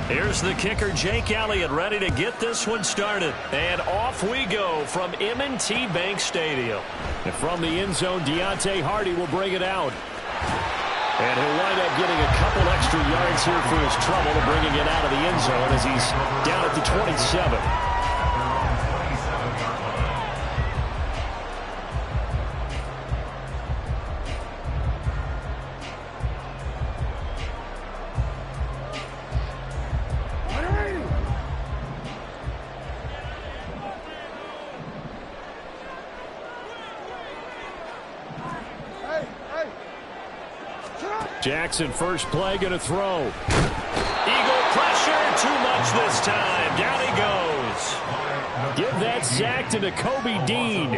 Here's the kicker, Jake Elliott, ready to get this one started. And off we go from M&T Bank Stadium. And from the end zone, Deontay Hardy will bring it out. And he'll wind up getting a couple extra yards here for his trouble to bringing it out of the end zone as he's down at the 27. Jackson, first play, going to throw. Eagle pressure, too much this time. Down he goes. Give that sack to Kobe Dean.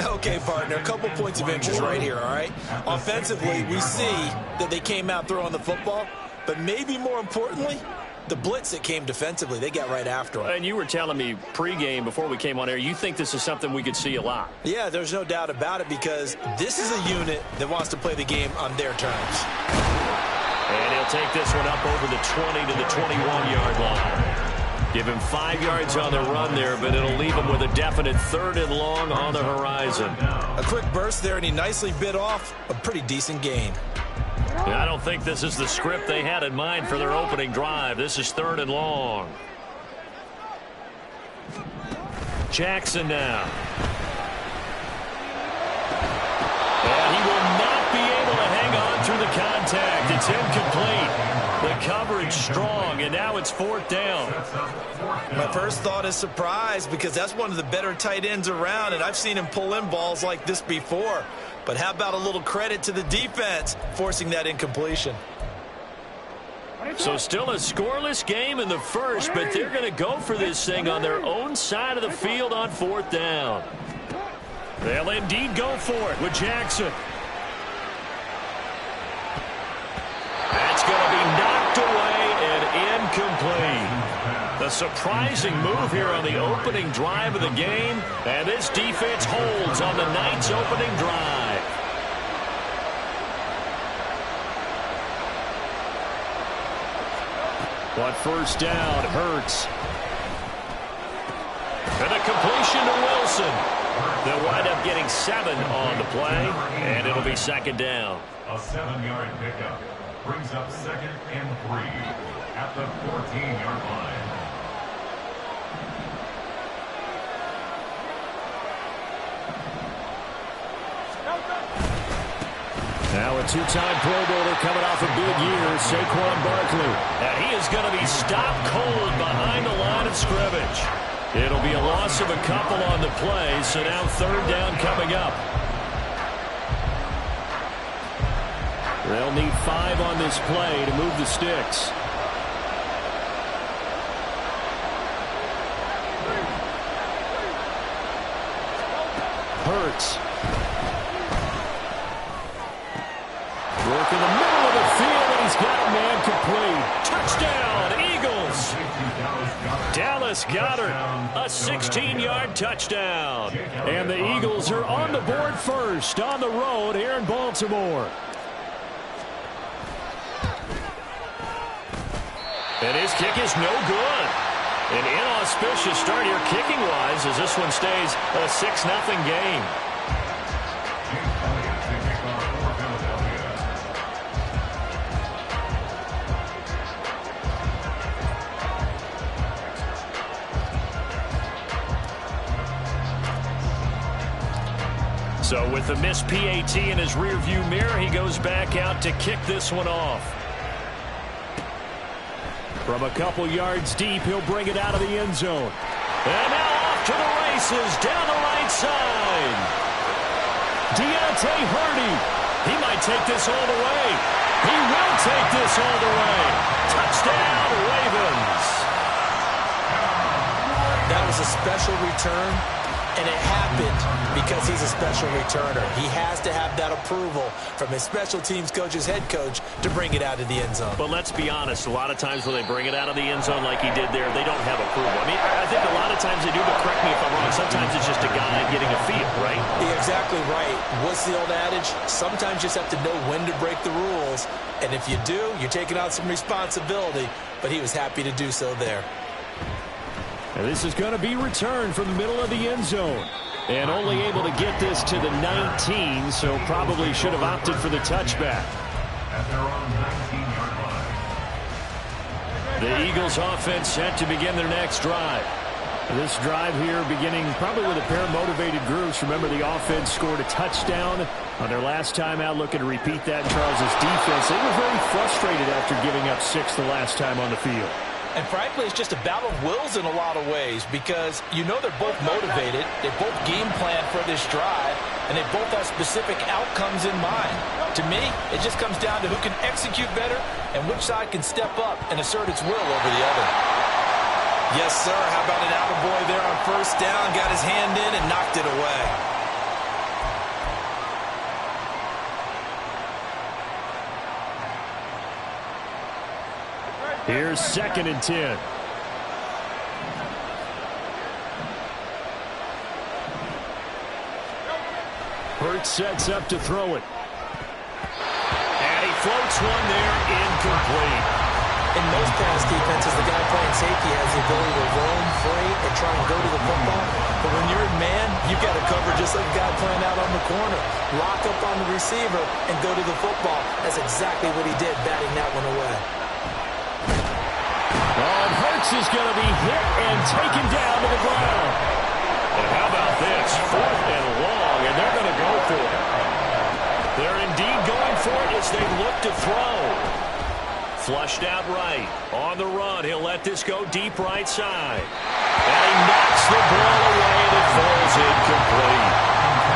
Okay, partner, a couple points of interest right here, all right? Offensively, we see that they came out throwing the football, but maybe more importantly, the blitz that came defensively, they got right after him. And you were telling me pregame before we came on air, you think this is something we could see a lot. Yeah, there's no doubt about it because this is a unit that wants to play the game on their terms. And he'll take this one up over the 20 to the 21-yard line. Give him 5 yards on the run there, but it'll leave him with a definite 3rd and long on the horizon. A quick burst there, and he nicely bit off a pretty decent gain. I don't think this is the script they had in mind for their opening drive. This is 3rd and long. Jackson now. And he will not be able to hang on through the contact. It's incomplete. The coverage strong, and now it's 4th down. My first thought is surprise because that's one of the better tight ends around, and I've seen him pull in balls like this before. But how about a little credit to the defense forcing that incompletion? So still a scoreless game in the first, but they're going to go for this thing on their own side of the field on 4th down. They'll indeed go for it with Jackson. That's going to be knocked away and incomplete. A surprising move here on the opening drive of the game, and this defense holds on the night's opening drive. But first down, Hurts. And a completion to Wilson. They'll wind up getting 7 on the play, and it'll be 2nd down. A 7-yard pickup brings up 2nd and 3 at the 14-yard line. Now a 2-time Pro Bowler coming off a big year, Saquon Barkley. And he is going to be stopped cold behind the line of scrimmage. It'll be a loss of a couple on the play, so now 3rd down coming up. They'll need 5 on this play to move the sticks. Hurts. Work in the middle of the field, and he's got a man complete. Touchdown, Eagles. Dallas Goedert, a 16-yard touchdown. And the Eagles are on the board first on the road here in Baltimore. And his kick is no good. An inauspicious start here kicking-wise as this one stays a 6-0 game. So with the missed PAT in his rearview mirror, he goes back out to kick this one off. From a couple yards deep, he'll bring it out of the end zone. And now off to the races down the right side. Deontay Hardy. He might take this all the way. He will take this all the way. Touchdown, Ravens. That was a special return. And it happened because he's a special returner. He has to have that approval from his special teams coach's head coach to bring it out of the end zone. But let's be honest, a lot of times when they bring it out of the end zone like he did there, they don't have approval. I mean, I think a lot of times they do, but correct me if I'm wrong, sometimes it's just a guy getting a feel, right? You're exactly right. What's the old adage? Sometimes you just have to know when to break the rules. And if you do, you're taking on some responsibility. But he was happy to do so there. And this is going to be returned from the middle of the end zone. And only able to get this to the 19, so probably should have opted for the touchback. At their own 19-yard line. The Eagles offense set to begin their next drive. This drive here beginning probably with a pair of motivated groups. Remember, the offense scored a touchdown on their last time out, looking to repeat that in Charles' defense. They were very frustrated after giving up 6 the last time on the field. And frankly, it's just a battle of wills in a lot of ways because you know they're both motivated, they both game plan for this drive, and they both have specific outcomes in mind. To me, it just comes down to who can execute better and which side can step up and assert its will over the other. Yes, sir. How about an attaboy there on first down? Got his hand in and knocked it away. Here's 2nd and 10. Hurts sets up to throw it. And he floats one there, incomplete. In most pass defenses, the guy playing safety has the ability to roam free and try and go to the football. But when you're in man, you've got to cover just like a guy playing out on the corner. Lock up on the receiver and go to the football. That's exactly what he did, batting that one away. And Hurts is going to be hit and taken down to the ground. And how about this? 4th and long, and they're going to go for it. They're indeed going for it as they look to throw. Flushed out right. On the run, he'll let this go deep right side. And he knocks the ball away, and it falls incomplete.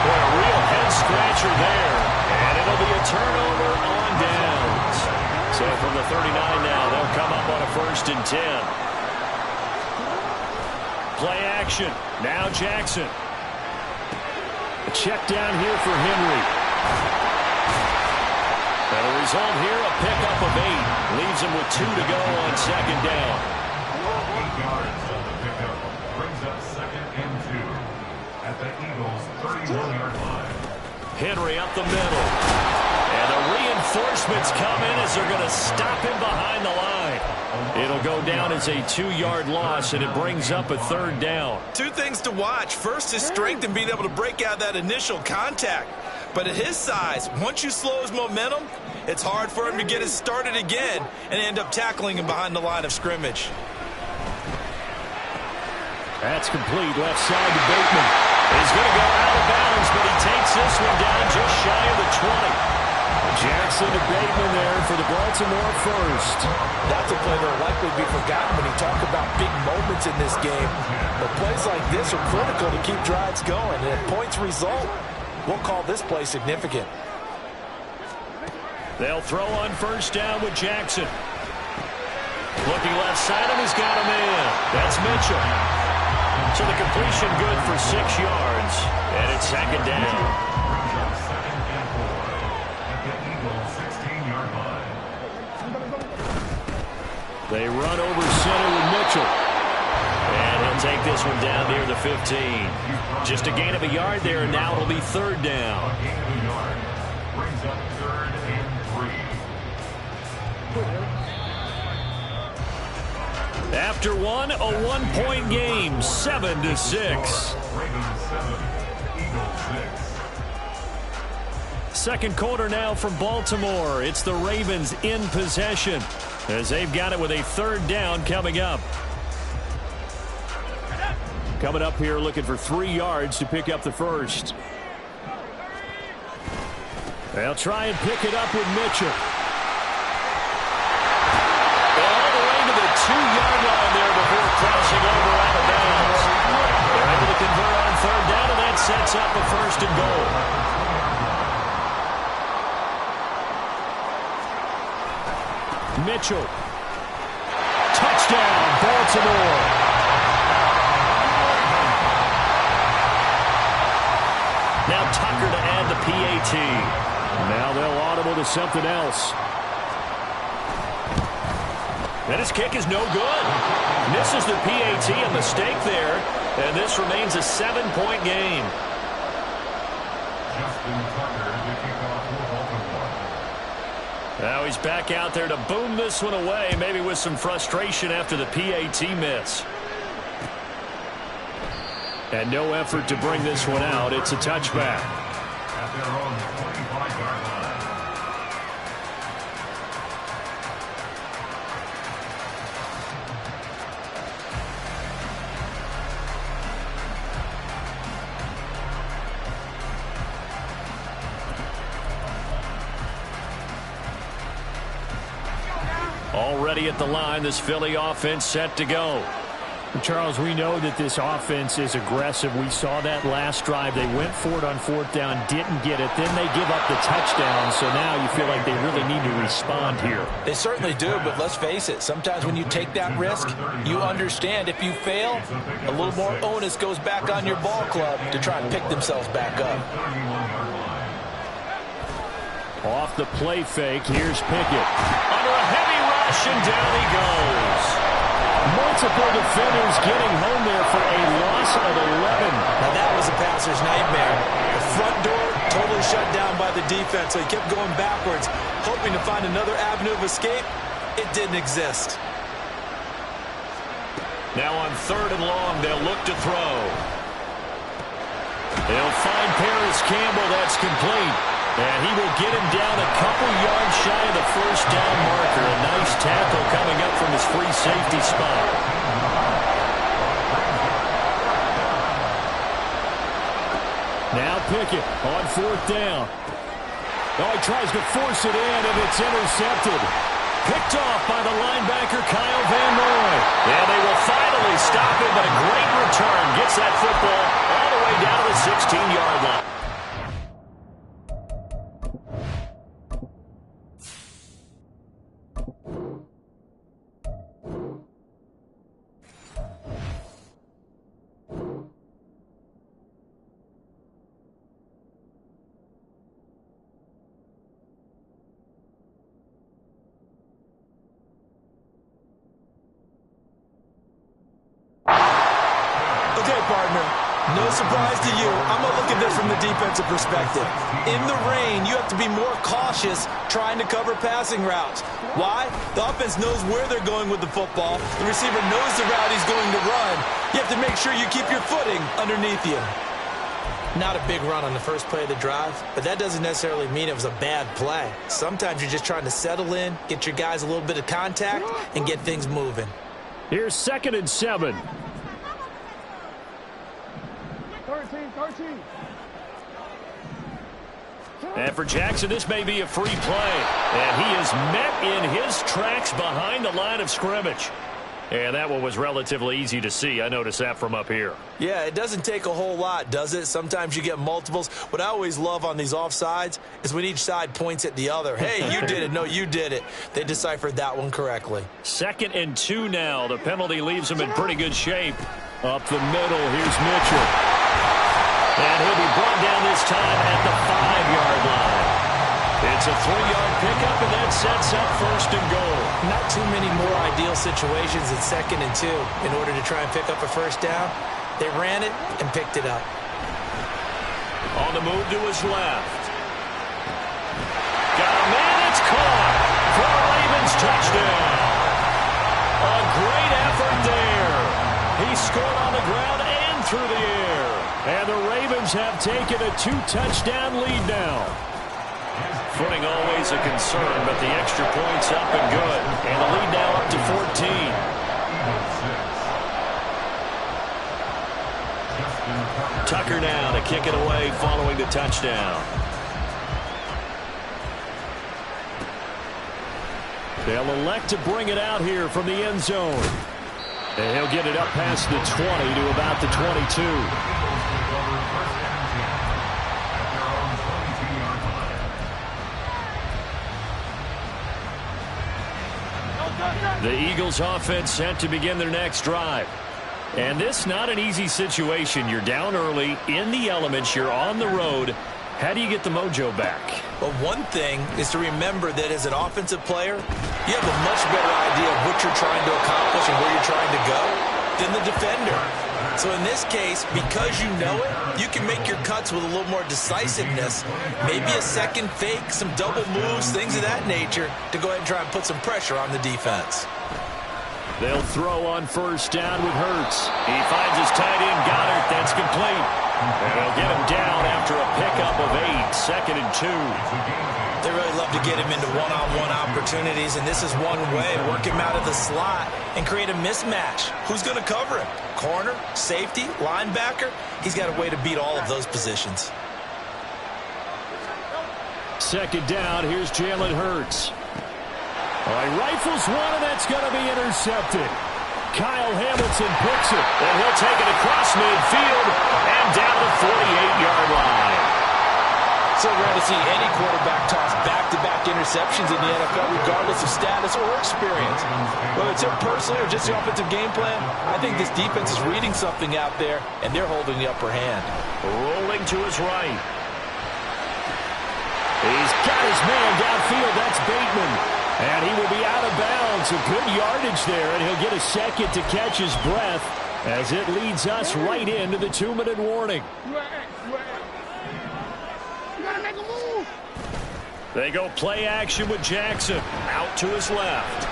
What a real head-scratcher there. And it'll be a turnover on downs. So from the 39 now, they'll come up on a 1st and 10. Play action. Now Jackson. A check down here for Henry. And the result here, a pickup of 8. Leaves him with 2 to go on 2nd down. 8 yards on the pickup. Brings up 2nd and 2. At the Eagles' 31-yard line. Henry up the middle. And the reinforcements come in as they're going to stop him behind the line. It'll go down as a 2-yard loss, and it brings up a 3rd down. 2 things to watch. First, his strength and being able to break out that initial contact. But at his size, once you slow his momentum, it's hard for him to get it started again and end up tackling him behind the line of scrimmage. That's complete. Left side to Bateman. He's going to go out of bounds, but he takes this one down just shy of the 20. Jackson to Bateman there for the Baltimore 1st. That's a play that will likely be forgotten when you talk about big moments in this game. But plays like this are critical to keep drives going. And if points result, we'll call this play significant. They'll throw on 1st down with Jackson. Looking left side, and he's got him in. That's Mitchell. So the completion good for 6 yards. And it's 2nd down. They run over center with Mitchell. And he'll take this one down near the 15. Just a gain of a yard there, and now it'll be 3rd down. A gain of a yard. Brings up 3rd and 3. After one, a 1-point game, 7-6. Ravens 7, Eagles 6. Second quarter now from Baltimore. It's the Ravens in possession as they've got it with a 3rd down coming up. Coming up here looking for 3 yards to pick up the 1st. They'll try and pick it up with Mitchell. All the way to the 2-yard line there before crossing over out of bounds. They're able to convert on 3rd down, and that sets up a 1st and goal. Mitchell. Touchdown, Baltimore. Tucker to add the PAT. Now they'll audible to something else. And his kick is no good. Misses the PAT, a mistake there. And this remains a 7-point game. Now he's back out there to boom this one away, maybe with some frustration after the PAT miss. And no effort to bring this one out. It's a touchback. At their own 25-yard line. Already at the line, this Philly offense set to go. Charles, we know that this offense is aggressive. We saw that last drive. They went for it on 4th down, didn't get it. Then they give up the touchdown, so now you feel like they really need to respond here. They certainly do, but let's face it. Sometimes when you take that risk, you understand if you fail, a little more onus goes back on your ball club to try and pick themselves back up. Off the play fake, here's Pickett. Under a heavy rush, and down he goes. Multiple defenders getting home there for a loss of 11. Now that was a passer's nightmare. The front door totally shut down by the defense, so he kept going backwards, hoping to find another avenue of escape. It didn't exist. Now on 3rd and long, they'll look to throw. They'll find Paris Campbell. That's complete. And he will get him down a couple yards shy of the 1st down marker. A nice tackle coming up from his free safety spot. Now Pickett on 4th down. Oh, he tries to force it in, and it's intercepted. Picked off by the linebacker, Kyle Van Noy. Yeah, they will finally stop him, but a great return. Gets that football all the way down to the 16-yard line. No surprise to you. I'm going to look at this from the defensive perspective. In the rain, you have to be more cautious trying to cover passing routes. Why? The offense knows where they're going with the football. The receiver knows the route he's going to run. You have to make sure you keep your footing underneath you. Not a big run on the first play of the drive, but that doesn't necessarily mean it was a bad play. Sometimes you're just trying to settle in, get your guys a little bit of contact, and get things moving. Here's 2nd and 7. 13. And for Jackson, this may be a free play. And he is met in his tracks behind the line of scrimmage. And that one was relatively easy to see. I noticed that from up here. Yeah, it doesn't take a whole lot, does it? Sometimes you get multiples. What I always love on these offsides is when each side points at the other. Hey, you did it. No, you did it. They deciphered that one correctly. 2nd and 2 now. The penalty leaves them in pretty good shape. Up the middle, here's Mitchell. And he'll be brought down this time at the 5-yard line. It's a 3-yard pickup, and that sets up 1st and goal. Not too many more ideal situations than 2nd and 2 in order to try and pick up a 1st down. They ran it and picked it up. On the move to his left. Got a man, it's caught for a Ravens touchdown. A great effort there. He scored on the ground and through the air. And the Ravens have taken a 2-touchdown lead now. Footing always a concern, but the extra point's up and good. And the lead now up to 14. Tucker now to kick it away following the touchdown. They'll elect to bring it out here from the end zone. And he'll get it up past the 20 to about the 22. The Eagles offense set to begin their next drive. And this not an easy situation. You're down early, in the elements, you're on the road. How do you get the mojo back? Well, one thing is to remember that as an offensive player, you have a much better idea of what you're trying to accomplish and where you're trying to go than the defender. So in this case, because you know it, you can make your cuts with a little more decisiveness, maybe a second fake, some double moves, things of that nature, to go ahead and try and put some pressure on the defense. They'll throw on first down with Hurts. He finds his tight end, Goddard. That's complete. And they'll get him down after a pickup of 8, 2nd and 2. They really love to get him into one-on-one opportunities, and this is one way. Work him out of the slot and create a mismatch. Who's going to cover him? Corner, safety, linebacker? He's got a way to beat all of those positions. 2nd down, here's Jalen Hurts. All right, rifles one, and that's going to be intercepted. Kyle Hamilton picks it, and he'll take it across midfield and down the 48-yard line. So rare to see any quarterback toss back-to-back interceptions in the NFL, regardless of status or experience. Whether it's him personally or just the offensive game plan, I think this defense is reading something out there, and they're holding the upper hand. Rolling to his right. He's got his man downfield. That's Bateman. And he will be out of bounds. A good yardage there, and he'll get a second to catch his breath as it leads us right into the 2-minute warning. They go play action with Jackson. Out to his left.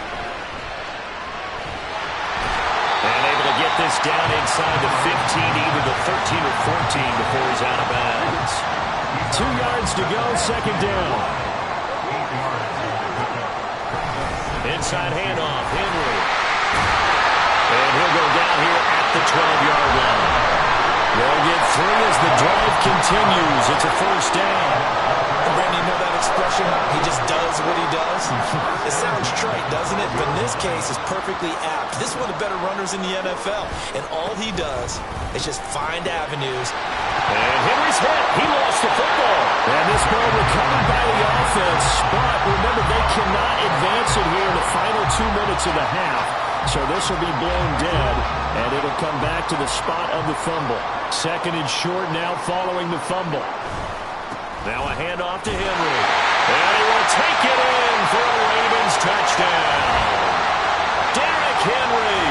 And able to get this down inside the 15, either the 13 or 14 before he's out of bounds. 2 yards to go, 2nd down. Inside handoff, Henry. And he'll go down here at the 12-yard line. They'll get 3 as the drive continues. It's a 1st down. And Brandon, you know that expression? He just does what he does. It sounds trite, doesn't it? But in this case, it's perfectly apt. This is one of the better runners in the NFL. And all he does is just find avenues. And Henry's hit. He lost the football. And this ball recovered by the offense. But remember, they cannot advance it here in the final 2 minutes of the half. So this will be blown dead, and it'll come back to the spot of the fumble. 2nd and short now following the fumble. Now a handoff to Henry. And he will take it in for a Ravens touchdown. Derrick Henry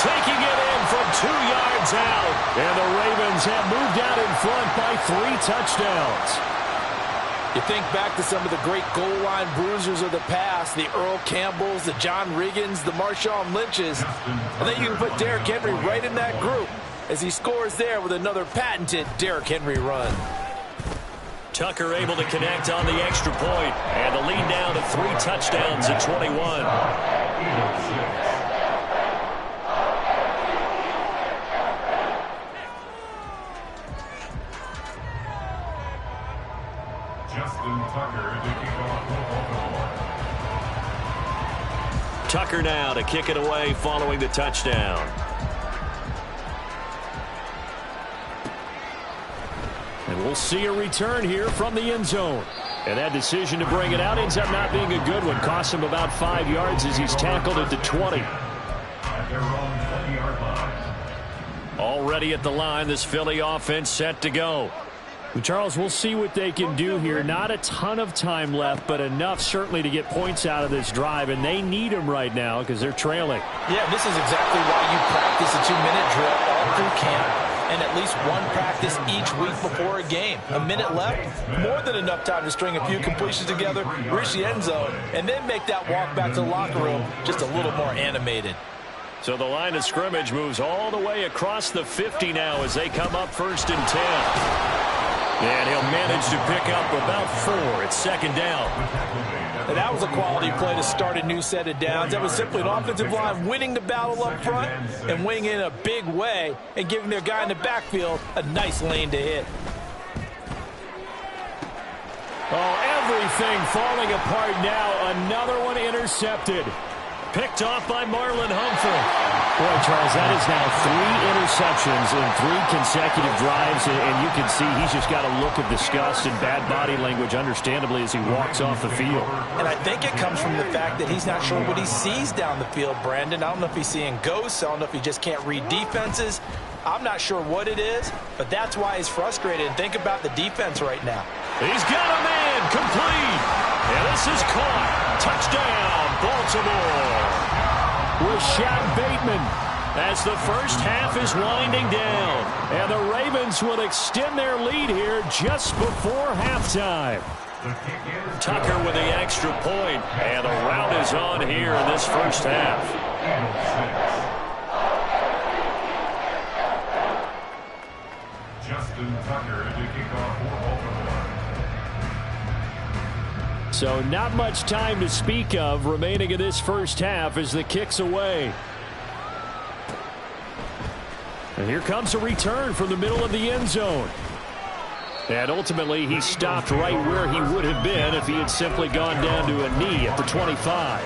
taking it in from 2 yards out. And the Ravens have moved out in front by 3 touchdowns. You think back to some of the great goal line bruisers of the past, the Earl Campbells, the John Riggins, the Marshawn Lynches. I think you can put Derrick Henry right in that group as he scores there with another patented Derrick Henry run. Tucker able to connect on the extra point, and the lead down to 3 touchdowns at 21. Tucker now to kick it away following the touchdown. And we'll see a return here from the end zone. And that decision to bring it out ends up not being a good one. Cost him about 5 yards as he's tackled at the 20. Already at the line, this Philly offense set to go. Charles, we'll see what they can do here. Not a ton of time left, but enough certainly to get points out of this drive, and they need them right now because they're trailing. Yeah, this is exactly why you practice a 2-minute drill all through camp and at least one practice each week before a game. A minute left, more than enough time to string a few completions together, reach the end zone, and then make that walk back to the locker room just a little more animated. So the line of scrimmage moves all the way across the 50 now as they come up 1st and 10. And he'll manage to pick up about 4. It's 2nd down. And that was a quality play to start a new set of downs. That was simply an offensive line winning the battle up front and winning in a big way and giving their guy in the backfield a nice lane to hit. Oh, everything falling apart now. Another one intercepted. Picked off by Marlon Humphrey. Boy, Charles, that is now 3 interceptions in 3 consecutive drives, and you can see he's just got a look of disgust and bad body language, understandably, as he walks off the field. And I think it comes from the fact that he's not sure what he sees down the field, Brandon. I don't know if he's seeing ghosts. I don't know if he just can't read defenses. I'm not sure what it is, but that's why he's frustrated. And think about the defense right now. He's got a man, complete. And this is caught. Touchdown, Baltimore. Rashad Bateman as the first half is winding down. And the Ravens will extend their lead here just before halftime. Tucker with the extra point, and the rout is on here in this first half. Justin Tucker to kick off for Baltimore. So not much time to speak of remaining in this first half as the kick's away. And here comes a return from the middle of the end zone. And ultimately he stopped right where he would have been if he had simply gone down to a knee at the 25.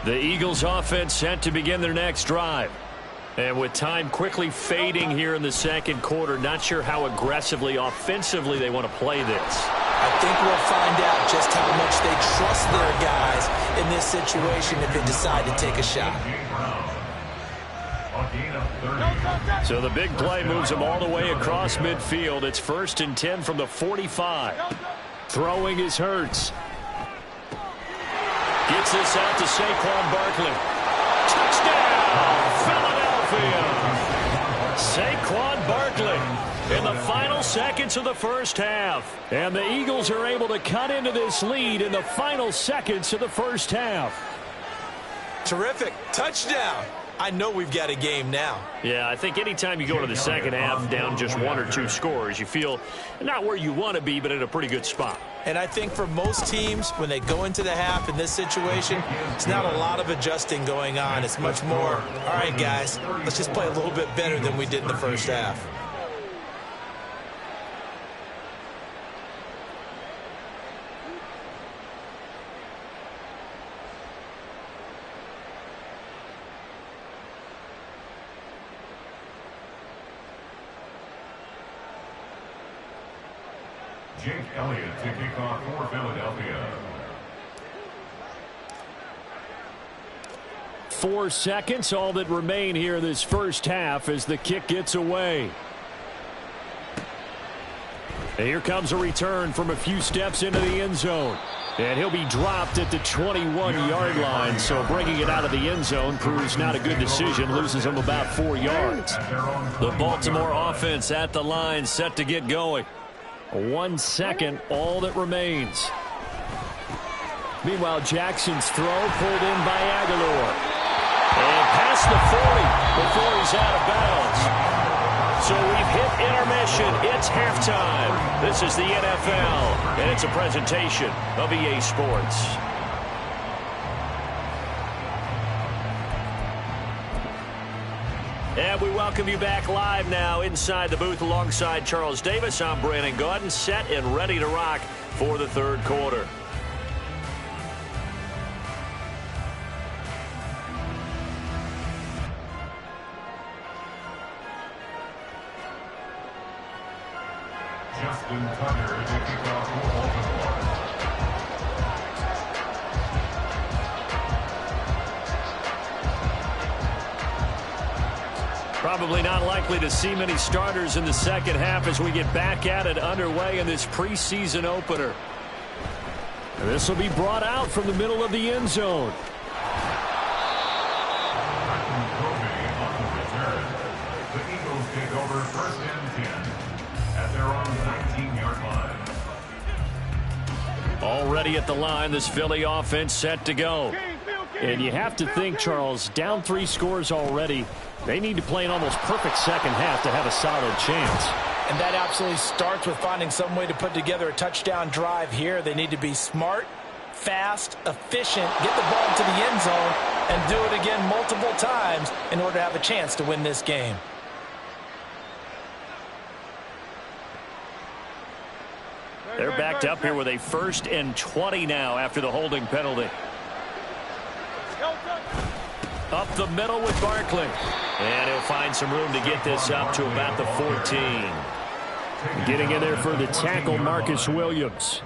The Eagles offense set to begin their next drive. And with time quickly fading here in the second quarter, not sure how aggressively, offensively they want to play this. I think we'll find out just how much they trust their guys in this situation if they decide to take a shot. So the big play moves them all the way across midfield. It's 1st and 10 from the 45. Throwing is Hurts. Gets this out to Saquon Barkley. Touchdown, Philadelphia. Saquon Barkley in the final seconds of the first half. And the Eagles are able to cut into this lead in the final seconds of the first half. Terrific. Touchdown. I know we've got a game now. Yeah, I think anytime you go into the second half down just 1 or 2 scores, you feel not where you want to be, but in a pretty good spot. And I think for most teams, when they go into the half in this situation, it's not a lot of adjusting going on. It's much more, all right, guys, let's just play a little bit better than we did in the first half. Jake Elliott to kick off for Philadelphia. 4 seconds, all that remain here in this first half as the kick gets away. And here comes a return from a few steps into the end zone. And he'll be dropped at the 21-yard line, so bringing it out of the end zone proves not a good decision, loses him about 4 yards. The Baltimore offense at the line, set to get going. 1 second, all that remains. Meanwhile, Jackson's throw pulled in by Aguilar. And past the 40 before he's out of bounds. So we've hit intermission. It's halftime. This is the NFL, and it's a presentation of EA Sports. And we welcome you back live now inside the booth alongside Charles Davis. I'm Brandon Gaudin, set and ready to rock for the third quarter. Justin Tucker to kick off for Baltimore. Probably not likely to see many starters in the second half as we get back at it underway in this preseason opener. And this will be brought out from the middle of the end zone. The Eagles take over 1st and 10 at their own 19-yard line. Already at the line, this Philly offense set to go. And you have to think, Charles, down 3 scores already. They need to play an almost perfect second half to have a solid chance. And that absolutely starts with finding some way to put together a touchdown drive here. They need to be smart, fast, efficient, get the ball to the end zone, and do it again multiple times in order to have a chance to win this game. They're backed up here with a 1st and 20 now after the holding penalty. Up the middle with Barkley. And he'll find some room to get this up to about the 14. Getting in there for the tackle, Marcus Williams.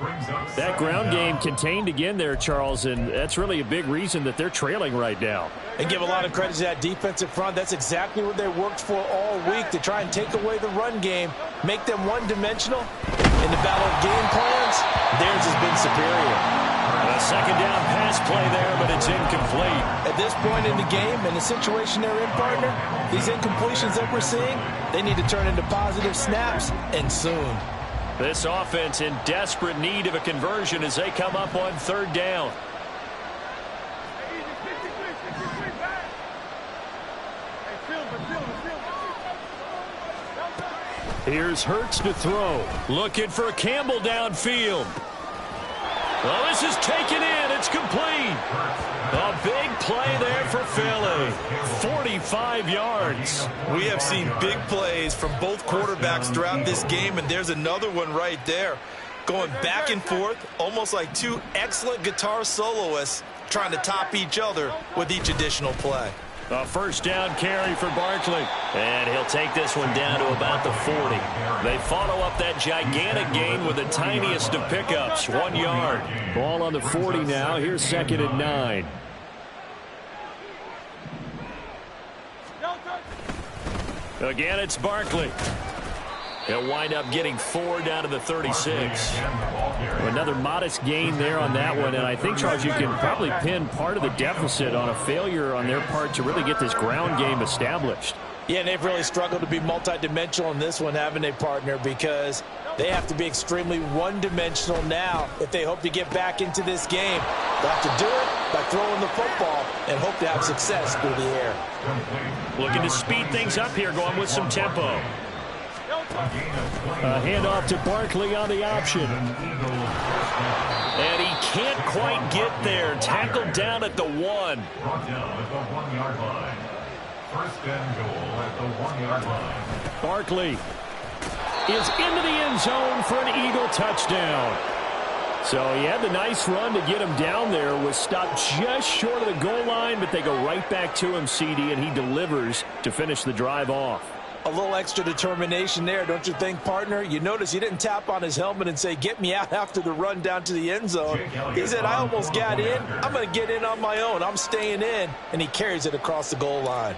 That ground game contained again there, Charles, and that's really a big reason that they're trailing right now. And give a lot of credit to that defensive front. That's exactly what they worked for all week, to try and take away the run game, make them one-dimensional. In the battle of game plans, theirs has been superior. A 2nd down pass play there, but it's incomplete. At this point in the game, and the situation they're in, partner, these incompletions that we're seeing, they need to turn into positive snaps, and soon. This offense in desperate need of a conversion as they come up on 3rd down. Here's Hurts to throw. Looking for Campbell downfield. Well, this is taken in. It's complete. A big play there for Philly. 45 yards. We have seen big plays from both quarterbacks throughout this game, and there's another one right there. Going back and forth, almost like two excellent guitar soloists trying to top each other with each additional play. A 1st down carry for Barkley. And he'll take this one down to about the 40. They follow up that gigantic gain with the tiniest of pickups, 1 yard. Ball on the 40 now. Here's 2nd and 9. Again, it's Barkley. He'll wind up getting 4 down to the 36. Another modest gain there on that one, and I think, Charles, you can probably pin part of the deficit on a failure on their part to really get this ground game established. Yeah, and they've really struggled to be multidimensional in this one, haven't they, partner? Because they have to be extremely one-dimensional now if they hope to get back into this game. They'll have to do it by throwing the football and hope to have success through the air. Looking to speed things up here, going with some tempo. A handoff to Barkley on the option. And he can't quite get there. Tackled down at the 1. Brought down at the 1-yard line. 1st and goal at the 1-yard line. Barkley is into the end zone for an Eagle touchdown. So he had the nice run to get him down there, was stopped just short of the goal line, but they go right back to him, CD, and he delivers to finish the drive off. A little extra determination there, don't you think, partner? You notice he didn't tap on his helmet and say, get me out after the run down to the end zone. He said, I almost got in. I'm going to get in on my own. I'm staying in. And he carries it across the goal line.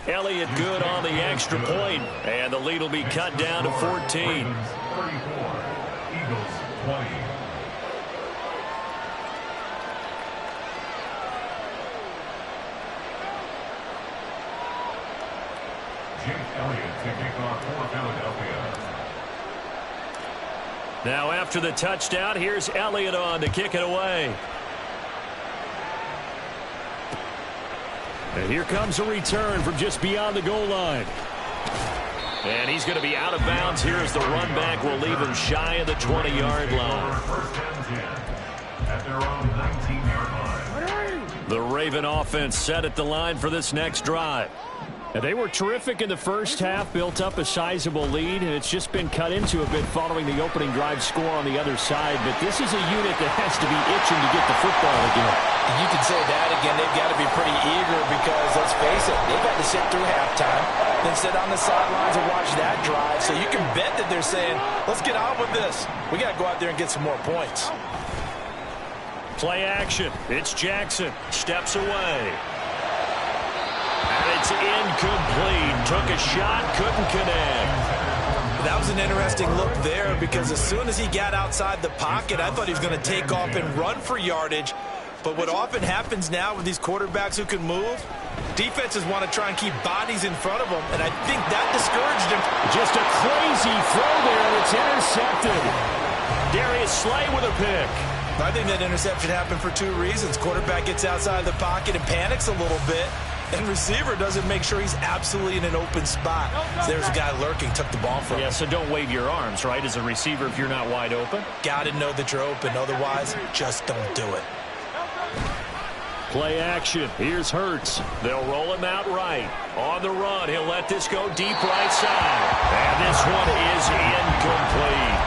Elliott good on the extra point, and the lead will be cut down to 14. 34, Eagles 20. Jake Elliott to kick off for Philadelphia. Now after the touchdown, here's Elliott on to kick it away. And here comes a return from just beyond the goal line. And he's going to be out of bounds here as the run back will leave him shy of the 20-yard line. 1st and 10 at their own 19-yard line. The Raven offense set at the line for this next drive. And they were terrific in the first half, built up a sizable lead, and it's just been cut into a bit following the opening drive score on the other side. But this is a unit that has to be itching to get the football again. You can say that again. They've got to be pretty eager because, let's face it, they've had to sit through halftime, then sit on the sidelines and watch that drive. So you can bet that they're saying, let's get on with this. We got to go out there and get some more points. Play action. It's Jackson. Steps away. And it's incomplete. Took a shot, couldn't connect. That was an interesting look there because as soon as he got outside the pocket, I thought he was going to take off and run for yardage. But what often happens now with these quarterbacks who can move, defenses want to try and keep bodies in front of them, and I think that discouraged him. Just a crazy throw there, and it's intercepted. Darius Slay with a pick. I think that interception happened for two reasons. Quarterback gets outside the pocket and panics a little bit, and receiver doesn't make sure he's absolutely in an open spot. So there's a guy lurking, took the ball from him. Yeah, so don't wave your arms, right, as a receiver if you're not wide open. Got to know that you're open. Otherwise, just don't do it. Play action. Here's Hurts. They'll roll him out right. On the run, he'll let this go deep right side. And this one is incomplete.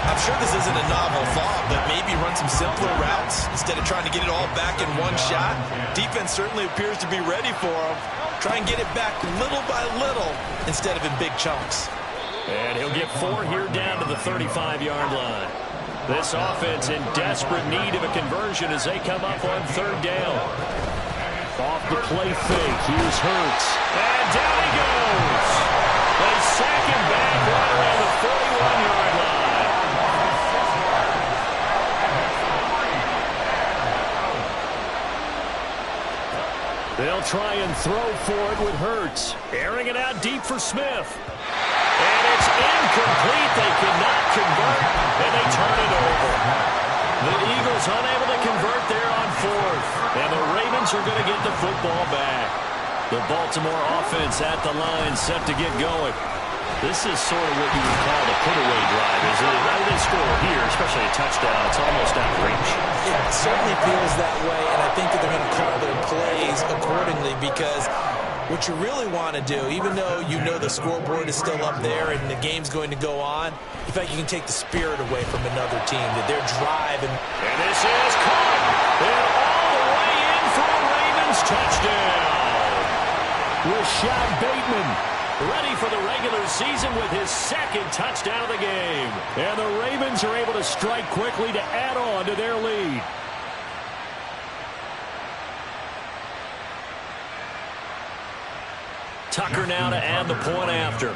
I'm sure this isn't a novel thought, but maybe run some simpler routes instead of trying to get it all back in one shot. Defense certainly appears to be ready for him. Try and get it back little by little instead of in big chunks. And he'll get 4 here down to the 35-yard line. This offense in desperate need of a conversion as they come up on 3rd down. Off the play fake. Here's Hurts. And down he goes. They sack him back right around the 41-yard line. They'll try and throw for it with Hurts. Airing it out deep for Smith. And it's incomplete. They cannot convert, and they turn it over. The Eagles unable to convert there on 4th. And the Ravens are going to get the football back. The Baltimore offense at the line set to get going. This is sort of what you would call the put-away drive, isn't it? Rather than score here, especially a touchdown, it's almost out of reach. It certainly feels that way, and I think that they're going to call their plays accordingly because what you really want to do, even though you know the scoreboard is still up there and the game's going to go on, in fact, you can take the spirit away from another team, that they're driving. And this is caught. And all the way in for a Ravens touchdown. Rashad Bateman ready for the regular season with his 2nd touchdown of the game. And the Ravens are able to strike quickly to add on to their lead. Tucker now to add the point after.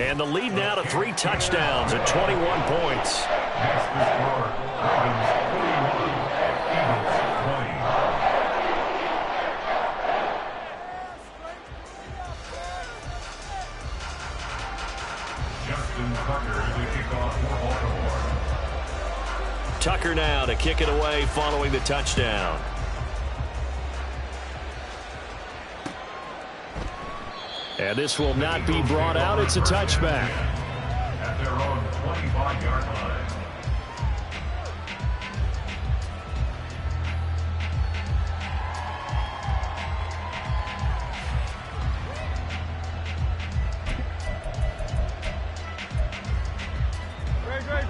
And the lead now to 3 touchdowns at 21 points. Tucker now to kick it away following the touchdown. And this will not be brought out. It's a touchback. At their own 25-yard line.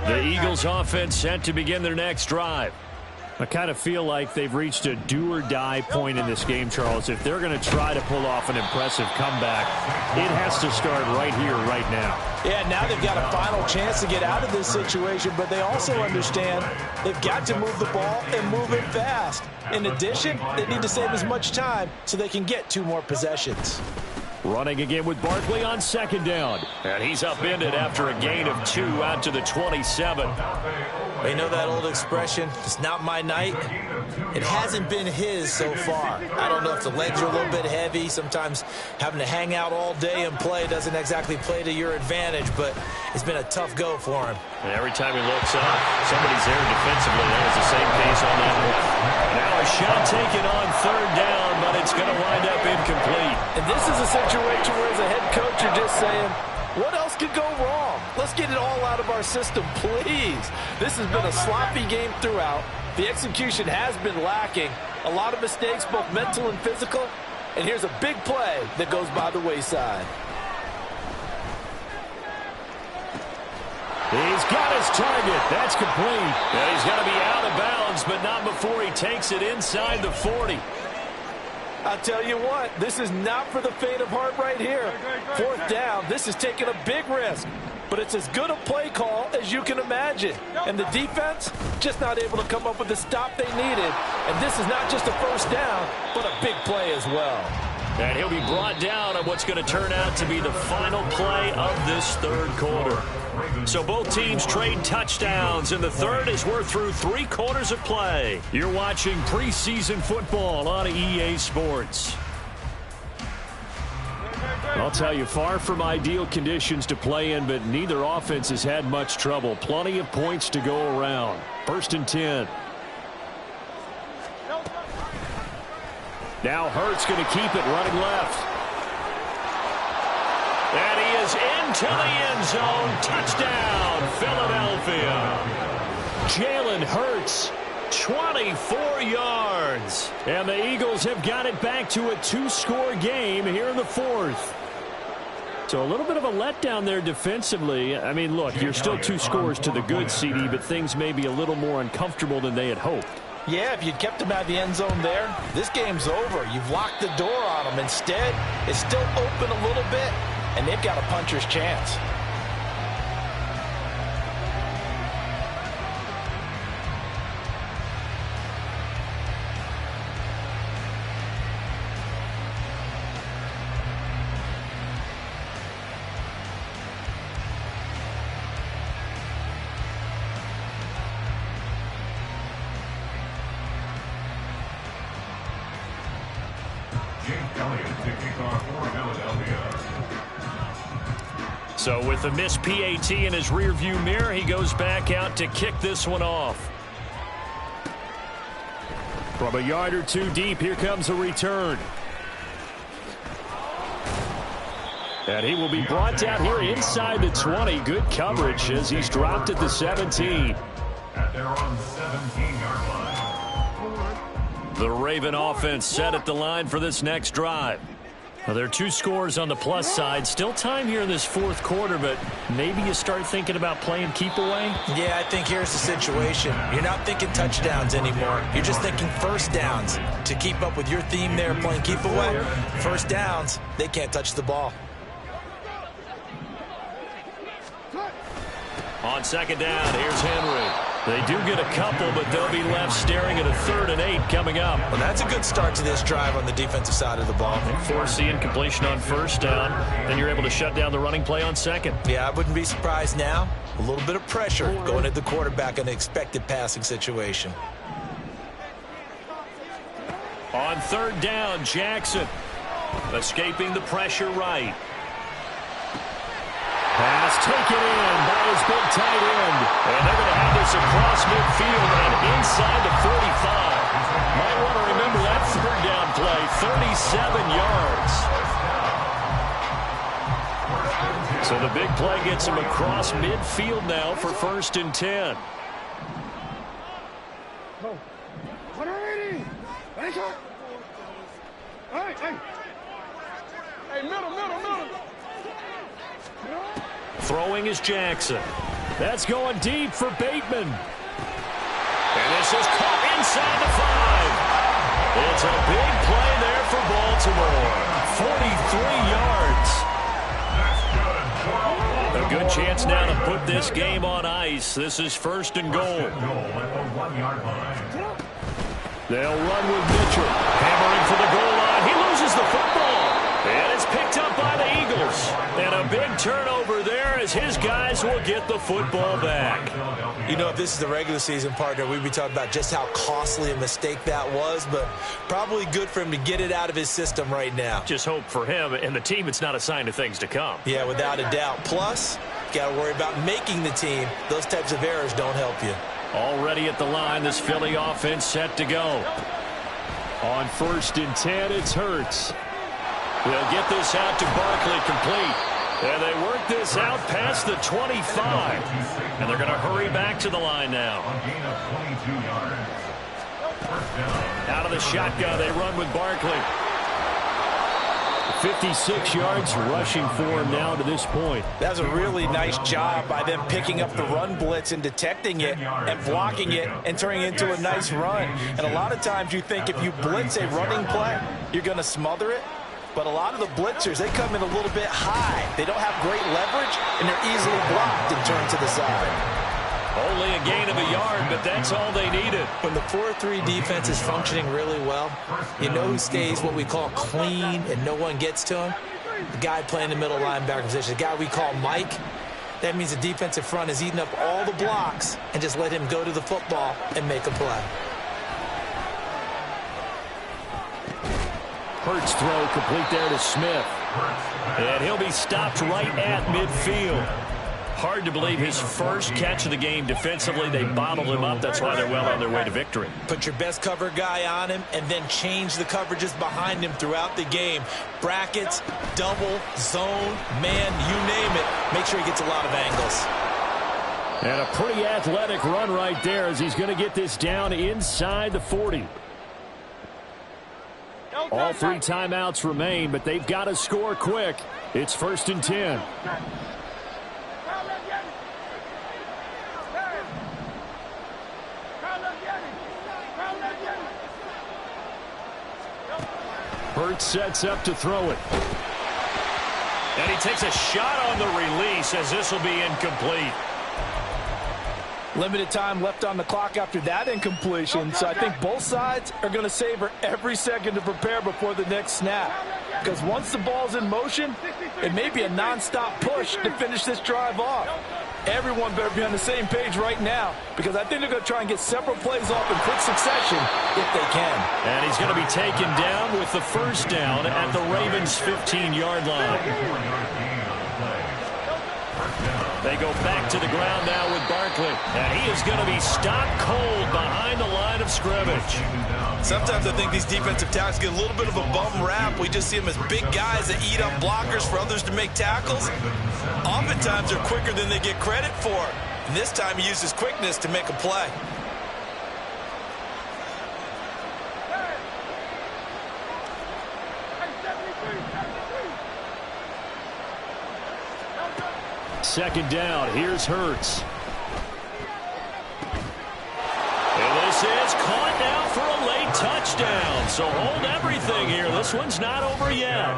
The Eagles offense set to begin their next drive. I kind of feel like they've reached a do-or-die point in this game, Charles. If they're going to try to pull off an impressive comeback, it has to start right here, right now. Yeah, now they've got a final chance to get out of this situation, but they also understand they've got to move the ball and move it fast. In addition, they need to save as much time so they can get 2 more possessions. Running again with Barkley on 2nd down. And he's upended after a gain of 2 out to the 27. They know that old expression, it's not my night. It hasn't been his so far. I don't know if the legs are a little bit heavy. Sometimes having to hang out all day and play doesn't exactly play to your advantage, but it's been a tough go for him. And every time he looks up, somebody's there defensively. That was the same case on that one. Now a shot taken on 3rd down, but it's going to wind up incomplete. And this is a situation where as a head coach you're just saying, what else could go wrong? Let's get it all out of our system, please. This has been a sloppy game throughout. The execution has been lacking. A lot of mistakes, both mental and physical. And here's a big play that goes by the wayside. He's got his target. That's complete. And he's going to be out of bounds, but not before he takes it inside the 40. I'll tell you what, this is not for the faint of heart right here. 4th down, this is taking a big risk. But it's as good a play call as you can imagine. And the defense, just not able to come up with the stop they needed. And this is not just a 1st down, but a big play as well. And he'll be brought down on what's going to turn out to be the final play of this 3rd quarter. So both teams trade touchdowns, and the 3rd is we're through 3 quarters of play. You're watching preseason football on EA Sports. I'll tell you, far from ideal conditions to play in, but neither offense has had much trouble. Plenty of points to go around. 1st and 10. Now Hurts going to keep it running left. And he is goes into the end zone. Touchdown, Philadelphia. Jalen Hurts, 24 yards. And the Eagles have got it back to a 2-score game here in the fourth. So a little bit of a letdown there defensively. I mean, look, you're still 2 scores to the good, CD, but things may be a little more uncomfortable than they had hoped. Yeah, if you'd kept him out of the end zone there, this game's over. You've locked the door on him. Instead, it's still open a little bit, and they've got a puncher's chance. So with a missed PAT in his rearview mirror, he goes back out to kick this one off. From a yard or 2 deep, here comes a return. And he will be brought down here inside the 20. Good coverage as he's dropped at the 17. At their own 17-yard line. The Raven offense set at the line for this next drive. Well, there are 2 scores on the plus side. Still time here in this fourth quarter, but maybe you start thinking about playing keep away? Yeah, I think here's the situation. You're not thinking touchdowns anymore. You're just thinking first downs. To keep up with your theme there, playing keep away, first downs, they can't touch the ball. On second down, here's Henry. They do get a couple, but they'll be left staring at a 3rd and 8 coming up. Well, that's a good start to this drive on the defensive side of the ball. Force the incompletion on first down. Then you're able to shut down the running play on second. Yeah, I wouldn't be surprised now. A little bit of pressure going at the quarterback in an expected passing situation. On 3rd down, Jackson escaping the pressure right. Pass taken in by his big tight end. And they're going to have this across midfield and inside the 45. Might want to remember that 3rd down play, 37 yards. So the big play gets him across midfield now for 1st and 10. Hey, middle. Throwing is Jackson. That's going deep for Bateman. And this is caught inside the 5. It's a big play there for Baltimore. 43 yards. A good chance now to put this game on ice. This is 1st and goal. They'll run with Mitchell. Hammering for the goal line. He loses the football. And it's picked up by the Eagles. And a big turnover there as his guys will get the football back. You know, if this is the regular season, partner, we'd be talking about just how costly a mistake that was, but probably good for him to get it out of his system right now. Just hope for him and the team it's not a sign of things to come. Yeah, without a doubt. Plus, got to worry about making the team. Those types of errors don't help you. Already at the line, this Philly offense set to go. On 1st and 10, it's Hurts. They'll get this out to Barkley complete. And they work this out past the 25. And they're going to hurry back to the line now. Out of the shotgun, they run with Barkley. 56 yards rushing for him now to this point. That was a really nice job by them picking up the run blitz and detecting it and blocking it and turning it into a nice run. And a lot of times you think if you blitz a running play, you're going to smother it. But a lot of the blitzers, they come in a little bit high. They don't have great leverage, and they're easily blocked and turned to the side. Only a gain of a yard, but that's all they needed. When the 4-3 defense is functioning really well, you know who stays what we call clean and no one gets to him? The guy playing the middle linebacker position, the guy we call Mike. That means the defensive front is eating up all the blocks and just let him go to the football and make a play. Hurts throw complete there to Smith. And he'll be stopped right at midfield. Hard to believe his first catch of the game defensively. They bottled him up. That's why they're well on their way to victory. Put your best cover guy on him and then change the coverages behind him throughout the game. Brackets, double, zone, man, you name it. Make sure he gets a lot of angles. And a pretty athletic run right there as he's going to get this down inside the 40. All 3 timeouts remain, but they've got to score quick. It's 1st and 10. Hurts sets up to throw it. And he takes a shot on the release as this will be incomplete. Limited time left on the clock after that incompletion, so I think both sides are going to savor every second to prepare before the next snap. Because once the ball's in motion, it may be a non-stop push to finish this drive off. Everyone better be on the same page right now, because I think they're going to try and get several plays off in quick succession if they can. And he's going to be taken down with the first down at the Ravens' 15-yard line. They go back to the ground now with Barkley. And he is going to be stopped cold behind the line of scrimmage. Sometimes I think these defensive tackles get a little bit of a bum rap. We just see them as big guys that eat up blockers for others to make tackles. Oftentimes they're quicker than they get credit for. And this time he uses quickness to make a play. Second down. Here's Hurts. And this is caught now for a late touchdown. So hold everything here. This one's not over yet.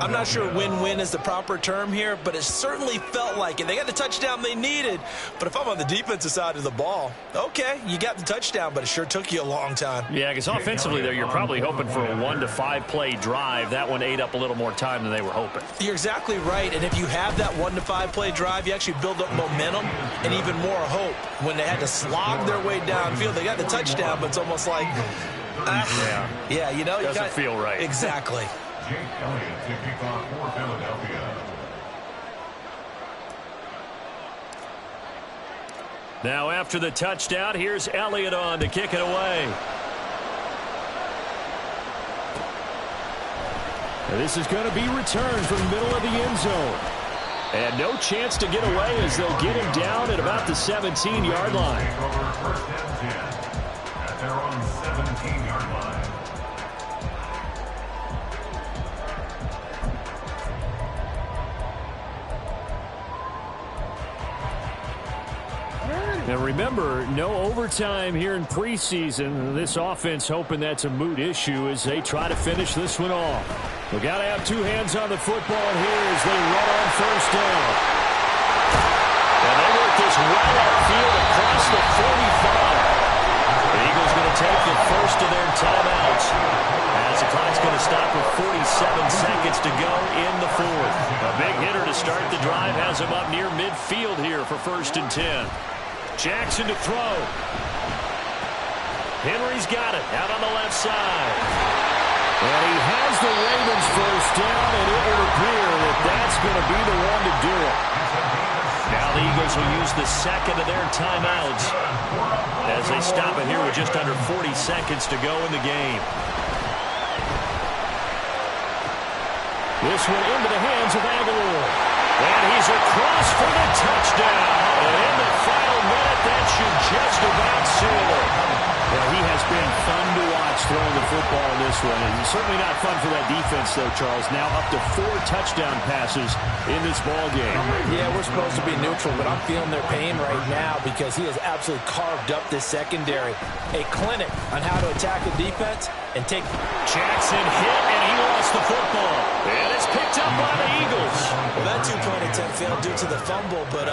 I'm not sure win-win is the proper term here, but it certainly felt like it. They got the touchdown they needed, but if I'm on the defensive side of the ball, okay, you got the touchdown, but it sure took you a long time. Yeah, because offensively there, you're probably hoping for a 1 to 5 play drive. That one ate up a little more time than they were hoping. You're exactly right, and if you have that 1 to 5 play drive, you actually build up momentum and even more hope. When they had to slog their way downfield, they got the touchdown, but it's almost like, yeah, you know, doesn't feel right. Exactly. Jake Elliott to kick off for Philadelphia. Now after the touchdown, here's Elliott on to kick it away. And this is going to be returned from the middle of the end zone. And no chance to get away as they'll get him down at about the 17-yard line. First and 10 at their own 17-yard line. And remember, no overtime here in preseason. This offense hoping that's a moot issue as they try to finish this one off. We got to have 2 hands on the football here as they run on first down. And they work this well upfield across the 45. The Eagles going to take the first of their timeouts as the clock's going to stop with 47 seconds to go in the 4th. A big hitter to start the drive has him up near midfield here for 1st and 10. Jackson to throw. Henry's got it out on the left side. And he has the Ravens first down, and it would appear that that's going to be the one to do it. Now the Eagles will use the second of their timeouts as they stop it here with just under 40 seconds to go in the game. This one into the hands of Aguilar. And he's across for the touchdown. And in the final minute, that should just about seal it. Well, he has been fun to watch throwing the football in this one. And certainly not fun for that defense, though, Charles. Now up to 4 touchdown passes in this ball game. Yeah, we're supposed to be neutral, but I'm feeling their pain right now because he has absolutely carved up this secondary. A clinic on how to attack the defense and take. Jackson hit, and he lost the football. And it's picked up by the Eagles. Well, that 2-point attempt failed due to the fumble, but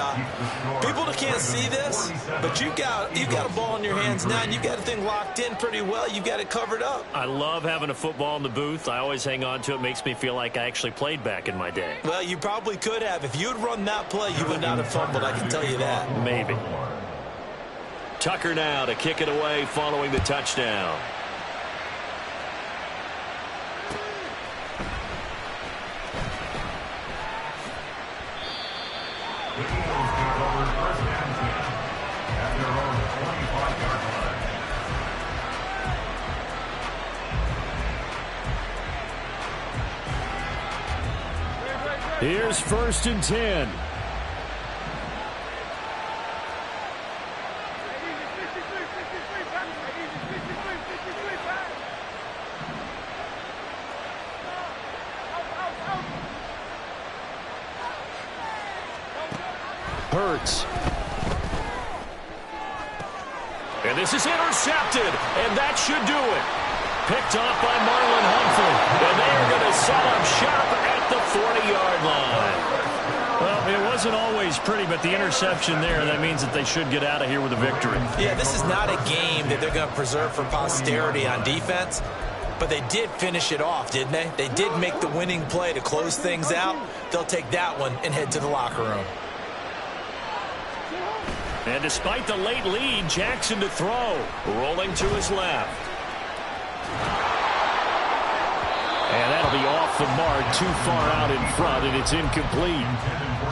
people that can't see this, but you got a ball in your hands now, and you've got a thing locked in pretty well. You've got it covered up. I love having a football in the booth. I always hang on to it. Makes me feel like I actually played back in my day. Well, you probably could have. If you had run that play, you would not have fumbled, I can tell you that. Maybe. Tucker now to kick it away following the touchdown. The Eagles Here's 1st and 10. Hurts. And this is intercepted, and that should do it. Picked off by Marlon Humphrey, and they are going to set up shop at the 40-yard line. Well, it wasn't always pretty, but the interception there, that means that they should get out of here with a victory. Yeah, this is not a game that they're going to preserve for posterity on defense, but they did finish it off, didn't they? They did make the winning play to close things out. They'll take that one and head to the locker room. And despite the late lead, Jackson to throw. Rolling to his left. And that'll be off the mark, too far out in front, and it's incomplete.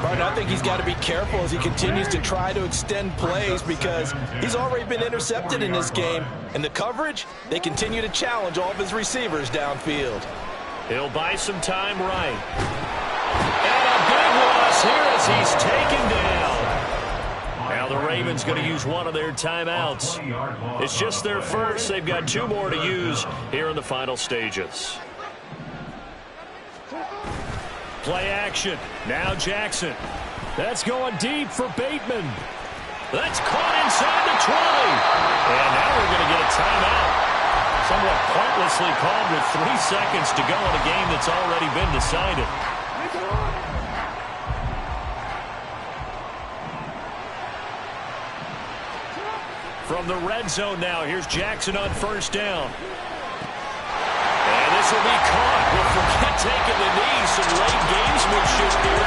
Martin, I think he's got to be careful as he continues to try to extend plays because he's already been intercepted in this game. And the coverage, they continue to challenge all of his receivers downfield. He'll buy some time right. And a big loss here as he's taken down. Now the Ravens going to use one of their timeouts. It's just their first. They've got 2 more to use here in the final stages. Play action. Now Jackson. That's going deep for Bateman. That's caught inside the 20. And now we're going to get a timeout. Somewhat pointlessly called with 3 seconds to go in a game that's already been decided. From the red zone now, here's Jackson on 1st down. And this will be caught. We'll forget taking the knee. Some late gamesmanship here